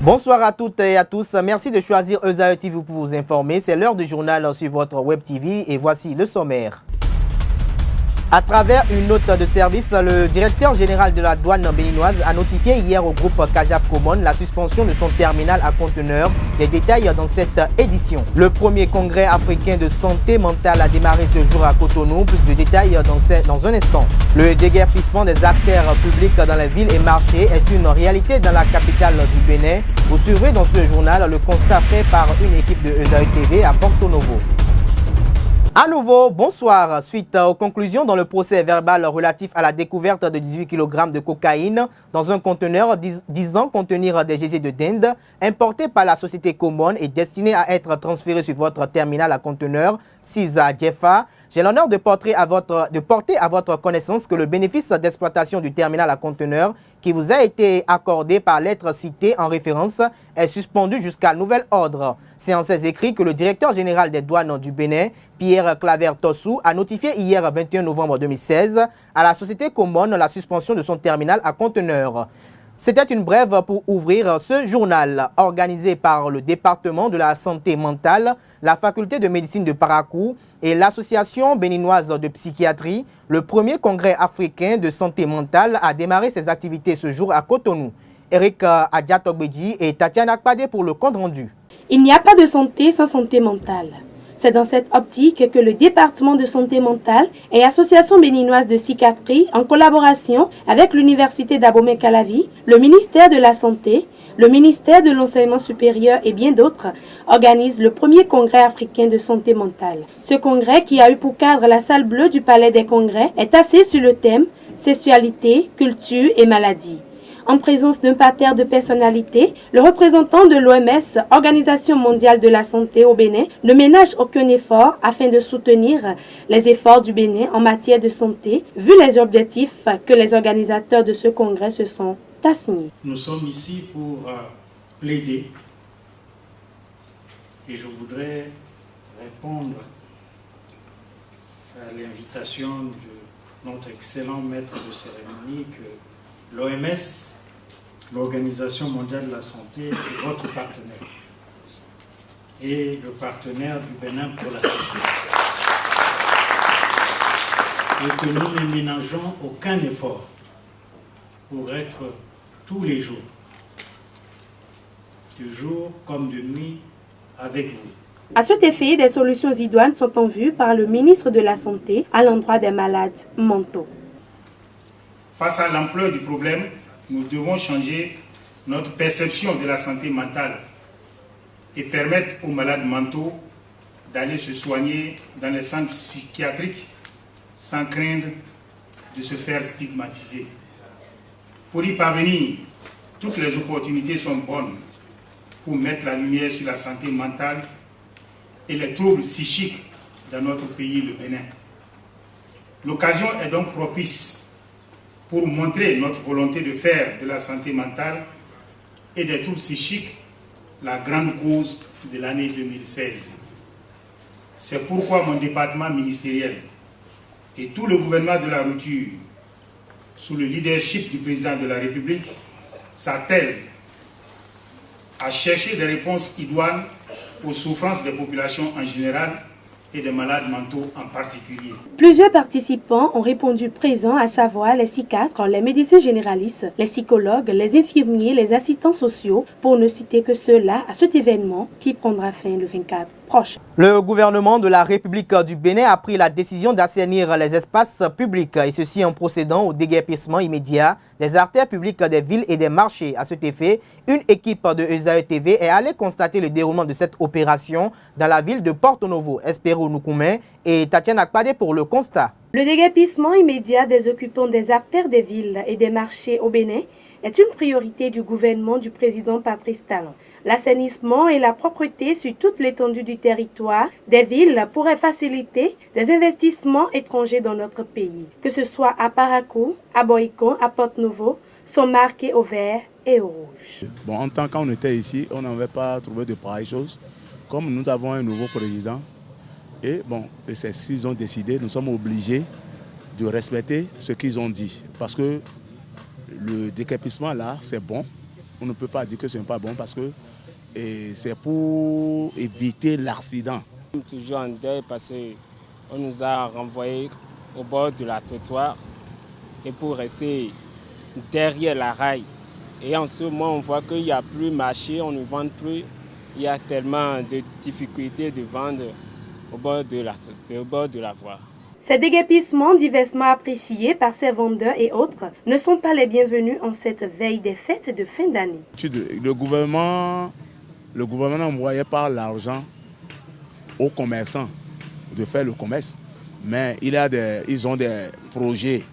Bonsoir à toutes et à tous. Merci de choisir Esae TV pour vous informer. C'est l'heure du journal sur votre Web TV et voici le sommaire. À travers une note de service, le directeur général de la douane béninoise a notifié hier au groupe Cajaf Common la suspension de son terminal à conteneurs. Des détails dans cette édition. Le premier congrès africain de santé mentale a démarré ce jour à Cotonou. Plus de détails dans un instant. Le déguerpissement des artères publiques dans les villes et marchés est une réalité dans la capitale du Bénin. Vous suivrez dans ce journal le constat fait par une équipe de Esae TV à Porto Novo. À nouveau, bonsoir. Suite aux conclusions dans le procès verbal relatif à la découverte de 18 kg de cocaïne dans un conteneur disant contenir des geysers de dinde importés par la société Common et destinés à être transférés sur votre terminal à conteneurs CISA Jeffa, j'ai l'honneur de porter à votre connaissance que le bénéfice d'exploitation du terminal à conteneurs qui vous a été accordé par lettre citée en référence est suspendu jusqu'à nouvel ordre. C'est en ces écrits que le directeur général des douanes du Bénin, Pierre Claver Tossou, a notifié hier 21 novembre 2016 à la société Common la suspension de son terminal à conteneurs. C'était une brève pour ouvrir ce journal organisé par le département de la santé mentale, la faculté de médecine de Parakou et l'association béninoise de psychiatrie. Le premier congrès africain de santé mentale a démarré ses activités ce jour à Cotonou. Eric Adjatogbeji et Tatiana Akpade pour le compte rendu. Il n'y a pas de santé sans santé mentale. C'est dans cette optique que le département de santé mentale et l'association béninoise de psychiatrie, en collaboration avec l'université d'Abomey-Calavi, le ministère de la Santé, le ministère de l'Enseignement supérieur et bien d'autres, organisent le premier congrès africain de santé mentale. Ce congrès, qui a eu pour cadre la salle bleue du Palais des Congrès, est assis sur le thème « Sexualité, culture et maladie ». En présence d'un parterre de personnalités, le représentant de l'OMS, Organisation mondiale de la santé au Bénin, ne ménage aucun effort afin de soutenir les efforts du Bénin en matière de santé, vu les objectifs que les organisateurs de ce congrès se sont assignés. Nous sommes ici pour plaider et je voudrais répondre à l'invitation de notre excellent maître de cérémonie que l'OMS, l'Organisation mondiale de la santé, est votre partenaire et le partenaire du Bénin pour la santé. Et que nous ne ménageons aucun effort pour être tous les jours, de jour comme de nuit, avec vous. À cet effet, des solutions idoines sont en vue par le ministre de la Santé à l'endroit des malades mentaux. Face à l'ampleur du problème, nous devons changer notre perception de la santé mentale et permettre aux malades mentaux d'aller se soigner dans les centres psychiatriques sans craindre de se faire stigmatiser. Pour y parvenir, toutes les opportunités sont bonnes pour mettre la lumière sur la santé mentale et les troubles psychiques dans notre pays, le Bénin. L'occasion est donc propice pour montrer notre volonté de faire de la santé mentale et des troubles psychiques la grande cause de l'année 2016. C'est pourquoi mon département ministériel et tout le gouvernement de la rupture, sous le leadership du président de la République, s'attellent à chercher des réponses idoines aux souffrances des populations en général et des malades mentaux en particulier. Plusieurs participants ont répondu présents, à savoir les psychiatres, les médecins généralistes, les psychologues, les infirmiers, les assistants sociaux, pour ne citer que ceux-là à cet événement qui prendra fin le 24 prochain. Le gouvernement de la République du Bénin a pris la décision d'assainir les espaces publics, et ceci en procédant au déguerpissement immédiat des artères publiques des villes et des marchés. À cet effet, une équipe de Esae TV est allée constater le déroulement de cette opération dans la ville de Porto Novo. Espérons Noukoumen et Tatiana Akpade pour le constat. Le déguerpissement immédiat des occupants des artères des villes et des marchés au Bénin est une priorité du gouvernement du président Patrice Talon. L'assainissement et la propreté sur toute l'étendue du territoire des villes pourraient faciliter des investissements étrangers dans notre pays. Que ce soit à Parakou, à Boïcon, à Porto Novo, sont marqués au vert et au rouge. Bon, en tant qu'on était ici, on n'avait pas trouvé de pareilles choses. Comme nous avons un nouveau président, et bon, c'est ce qu'ils ont décidé, nous sommes obligés de respecter ce qu'ils ont dit. Parce que le décapissement là, c'est bon. on ne peut pas dire que ce n'est pas bon parce que c'est pour éviter l'accident. Nous sommes toujours en deuil parce qu'on nous a renvoyés au bord de la trottoir et pour rester derrière la rail. Et en ce moment, on voit qu'il n'y a plus marché, on ne vend plus. Il y a tellement de difficultés de vendre au bord de la voie. Ces déguerpissements, diversement appréciés par ces vendeurs et autres, ne sont pas les bienvenus en cette veille des fêtes de fin d'année. Le gouvernement n'envoyait pas l'argent aux commerçants de faire le commerce, mais ils ont des projets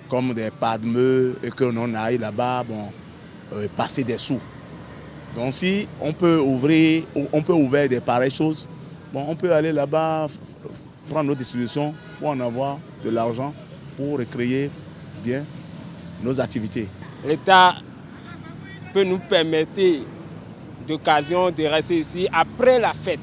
comme des padmeux et que l'on aille là-bas passer des sous. Donc si on peut ouvrir des pareilles choses, on peut aller là-bas prendre nos distributions pour en avoir de l'argent pour recréer bien nos activités. L'État peut nous permettre d'occasion de rester ici après la fête.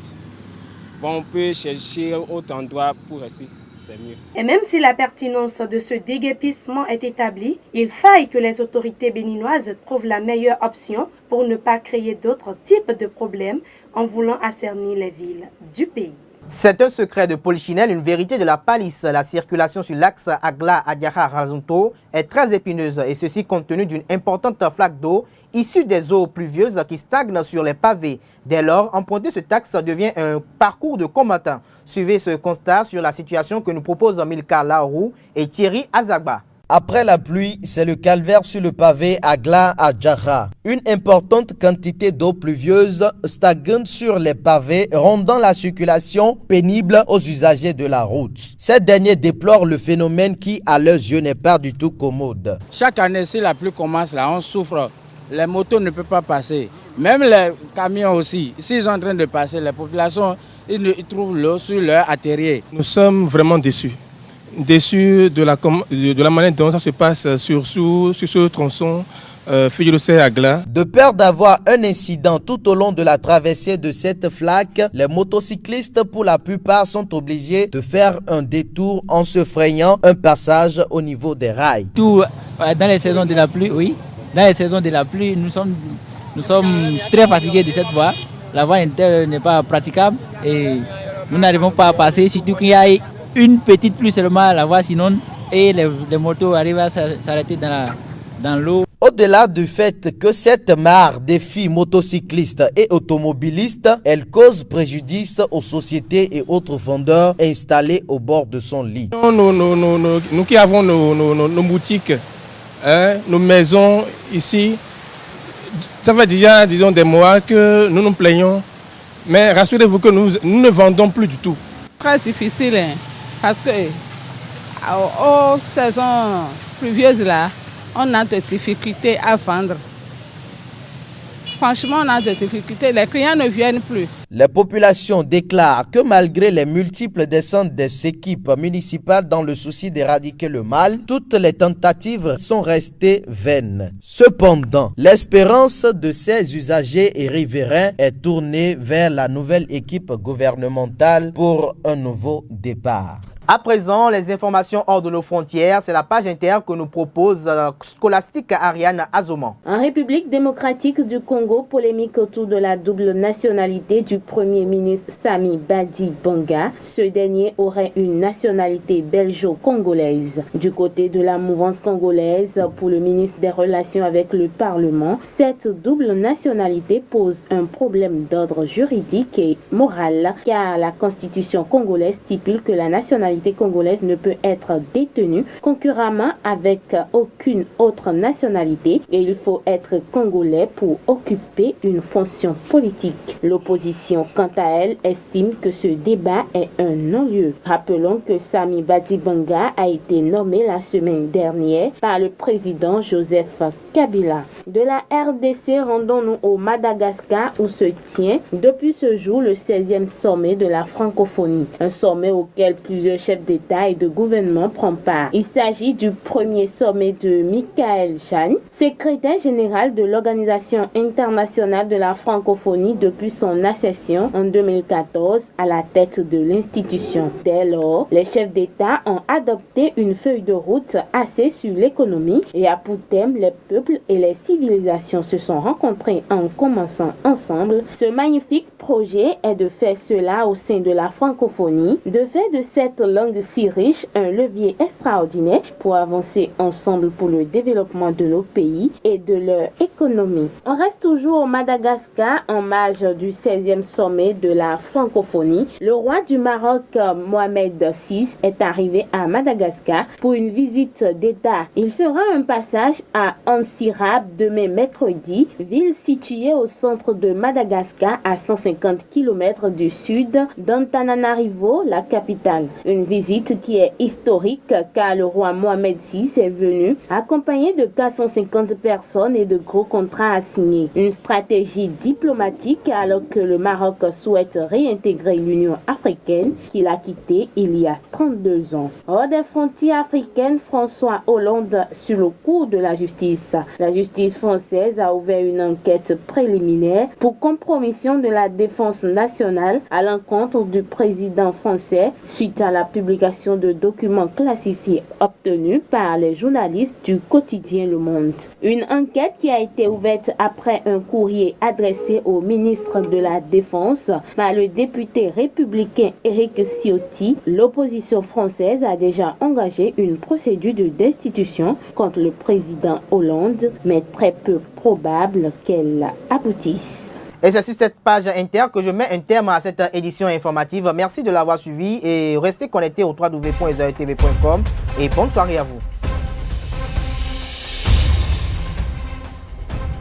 On peut chercher autre endroit pour rester, c'est mieux. Et même si la pertinence de ce déguerpissement est établie, il faille que les autorités béninoises trouvent la meilleure option pour ne pas créer d'autres types de problèmes en voulant assainir les villes du pays. C'est un secret de Polichinelle, une vérité de la palisse. La circulation sur l'axe Agla-Adiara-Razunto est très épineuse et ceci compte tenu d'une importante flaque d'eau issue des eaux pluvieuses qui stagnent sur les pavés. Dès lors, emprunter ce axe devient un parcours de combattant. Suivez ce constat sur la situation que nous proposent Milka Laourou et Thierry Azagba. Après la pluie, c'est le calvaire sur le pavé Agla-Adjara. Une importante quantité d'eau pluvieuse stagne sur les pavés, rendant la circulation pénible aux usagers de la route. Ces derniers déplorent le phénomène qui, à leurs yeux, n'est pas du tout commode. Chaque année, si la pluie commence là, on souffre. Les motos ne peuvent pas passer. Même les camions aussi. S'ils sont en train de passer, les populations, ils trouvent l'eau sur leur atterrier. Nous sommes vraiment déçus. Déçus de la manière dont ça se passe sur ce tronçon Fidjilocé-Agla. De peur d'avoir un incident tout au long de la traversée de cette flaque, les motocyclistes pour la plupart sont obligés de faire un détour en se frayant un passage au niveau des rails. Tout dans les saisons de la pluie, oui. Dans les saisons de la pluie, nous sommes très fatigués de cette voie. La voie n'est pas praticable et nous n'arrivons pas à passer, surtout qu'il y a une petite pluie seulement à la voie, sinon et les motos arrivent à s'arrêter dans l'eau. Au-delà du fait que cette mare défie motocyclistes et automobilistes, elle cause préjudice aux sociétés et autres vendeurs installés au bord de son lit. Nous qui avons nos boutiques, nos maisons ici, ça fait déjà des mois que nous nous plaignons, mais rassurez-vous que nous ne vendons plus du tout. Très difficile, hein, parce que aux saisons pluvieuses là, on a des difficultés à vendre. Franchement, on a des difficultés. Les clients ne viennent plus. Les populations déclarent que malgré les multiples descentes des équipes municipales dans le souci d'éradiquer le mal, toutes les tentatives sont restées vaines. Cependant, l'espérance de ces usagers et riverains est tournée vers la nouvelle équipe gouvernementale pour un nouveau départ. À présent, les informations hors de nos frontières, c'est la page inter que nous propose Scholastique Ariane Azoman. En République démocratique du Congo, polémique autour de la double nationalité du Premier ministre Sami Badi Banga. Ce dernier aurait une nationalité belgeo-congolaise. Du côté de la mouvance congolaise, pour le ministre des Relations avec le Parlement, cette double nationalité pose un problème d'ordre juridique et moral, car la constitution congolaise stipule que la nationalité congolaise ne peut être détenue concurremment avec aucune autre nationalité et il faut être congolais pour occuper une fonction politique. L'opposition, quant à elle, estime que ce débat est un non-lieu. Rappelons que Sami Badi Banga a été nommé la semaine dernière par le président Joseph Kabila. De la RDC, rendons-nous au Madagascar où se tient depuis ce jour le 16e sommet de la francophonie. Un sommet auquel plusieurs chefs d'État et de gouvernement prennent part. Il s'agit du premier sommet de Michael Jeanne, secrétaire général de l'Organisation internationale de la francophonie depuis son accession en 2014 à la tête de l'institution. Dès lors, les chefs d'État ont adopté une feuille de route axée sur l'économie et a pour thème les peuples peuples et les civilisations se sont rencontrés en commençant ensemble. Ce magnifique projet est de faire cela au sein de la francophonie, de faire de cette langue si riche un levier extraordinaire pour avancer ensemble pour le développement de nos pays et de leur économie. On reste toujours au Madagascar en marge du 16e sommet de la francophonie. Le roi du Maroc, Mohamed VI, est arrivé à Madagascar pour une visite d'État. Il fera un passage à Antsirabe demain mercredi, ville située au centre de Madagascar à 150 km du sud d'Antananarivo, la capitale. Une visite qui est historique car le roi Mohamed VI est venu accompagné de 450 personnes et de gros contrats à signer. Une stratégie diplomatique alors que le Maroc souhaite réintégrer l'Union africaine qu'il a quittée il y a 32 ans. Hors des frontières africaines, François Hollande sur le cours de la justice. La justice française a ouvert une enquête préliminaire pour compromission de la défense nationale à l'encontre du président français suite à la publication de documents classifiés obtenus par les journalistes du quotidien Le Monde. Une enquête qui a été ouverte après un courrier adressé au ministre de la Défense par le député républicain Éric Ciotti. L'opposition française a déjà engagé une procédure de destitution contre le président Hollande, mais très peu probable qu'elle aboutisse. Et c'est sur cette page Inter que je mets un terme à cette édition informative. Merci de l'avoir suivi et restez connectés au www.ezaetv.com et bonne soirée à vous.